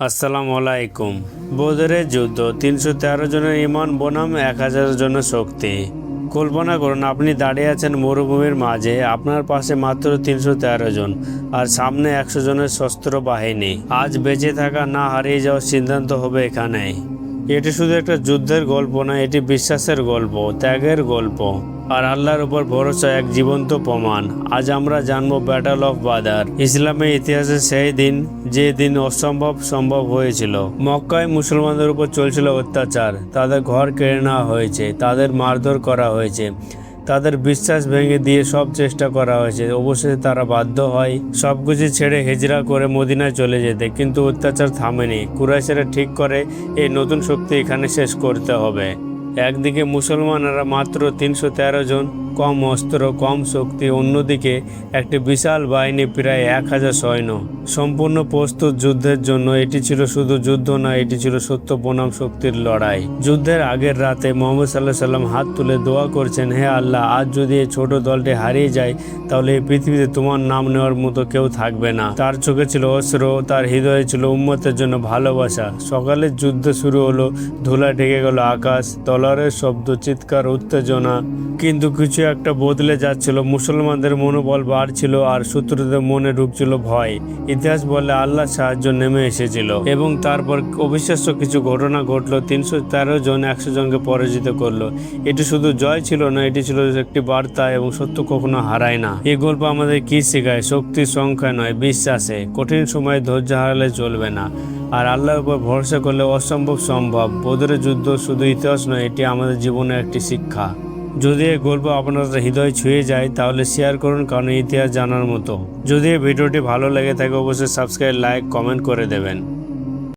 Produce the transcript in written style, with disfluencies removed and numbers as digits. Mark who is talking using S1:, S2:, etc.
S1: আসসালামু আলাইকুম। বদরের যুদ্ধ, ৩১৩ জনের ইমান বনাম ১০০০ জনের শক্তি। কল্পনা করুন, আপনি দাঁড়িয়ে আছেন মরুভূমির মাঝে, আপনার পাশে মাত্র ৩১৩ জন আর সামনে ১০০ জনের সশস্ত্র বাহিনী। আজ বেঁচে থাকা না হারিয়ে যাওয়ার সিদ্ধান্ত হবে এখানেই। এটি শুধু একটা যুদ্ধের গল্প না, এটি বিশ্বাসের গল্প, ত্যাগের গল্প আর আল্লাহর উপর ভরসা এক জীবন্ত প্রমাণ। আজ আমরা জানবো ব্যাটল অফ বাদার, ইসলামের ইতিহাসে সেই দিন যে দিন অসম্ভব সম্ভব হয়েছিল। মক্কায় মুসলমানদের উপর চলছিল অত্যাচার, তাদের ঘর কেড়ে নেওয়া হয়েছে, তাদের মারধর করা হয়েছে, তাদের বিশ্বাস ভেঙে দিয়ে সব চেষ্টা করা হয়েছে। অবশেষে তারা বাধ্য হয় সবকিছু ছেড়ে হিজরা করে মদিনায় চলে যেতে, কিন্তু অত্যাচার থামেনি। কুরাইশেরা ঠিক করে এই নতুন শক্তি এখানে শেষ করতে হবে। একদিকে মুসলমানরা মাত্র ৩১৩ জন, কম অস্ত্র, কম শক্তি, অন্যদিকে একটি বিশাল বাহিনী, প্রায় ১০০০ সৈন্য, সম্পূর্ণ প্রস্তুত যুদ্ধের জন্য। এটি ছিল শুধু যুদ্ধ না, এটি ছিল সত্য বনাম শক্তির লড়াই। যুদ্ধের আগের রাতে মোহাম্মদ সাল্লাল্লাহু আলাইহি সাল্লাম হাত তুলে দোয়া করছেন, হে আল্লাহ, আজ যদি এই ছোট দলটি হারিয়ে যায় তাহলে এই পৃথিবীতে তোমার নাম নেওয়ার মতো কেউ থাকবে না। তার চোখে ছিল অশ্রু, তার হৃদয়ে ছিল উম্মতের জন্য ভালোবাসা। সকালে যুদ্ধ শুরু হলো, ধুলা ঢেকে গেল আকাশ, তলোয়ারের শব্দ, চিৎকার, উত্তেজনা। কিন্তু কিছু একটা বদলে যাচ্ছিল। মুসলমানদের মনোবল বাড়ছিল আর শত্রুদের মনে ঢুকছিল ভয়। ইতিহাস বলে আল্লাহর সাহায্য নেমে এসেছিল এবং তারপর অবিশ্বাস্য কিছু ঘটনা ঘটলো। ৩১৩ জন ১০০ জনকে পরাজিত করলো। এটি শুধু জয় ছিল না, এটি ছিল একটি বার্তা, এবং সত্য কখনো হারায় না। এই গল্প আমাদের কি শেখায়? শক্তির সংখ্যা নয়, বিশ্বাসে। কঠিন সময়ে ধৈর্য হারালে চলবে না, আর আল্লাহর উপর ভরসা করলে অসম্ভব সম্ভব। বদরের যুদ্ধ শুধু ইতিহাস নয়, এটি আমাদের জীবনের একটি শিক্ষা। যদি এই গল্প আপনার হৃদয় ছুঁয়ে যায় তাহলে শেয়ার করুন, কারণ ইতিহাস জানার মতো। যদি এই ভিডিওটি ভালো লেগে থাকে অবশ্যই সাবস্ক্রাইব, লাইক, কমেন্ট করে দেবেন।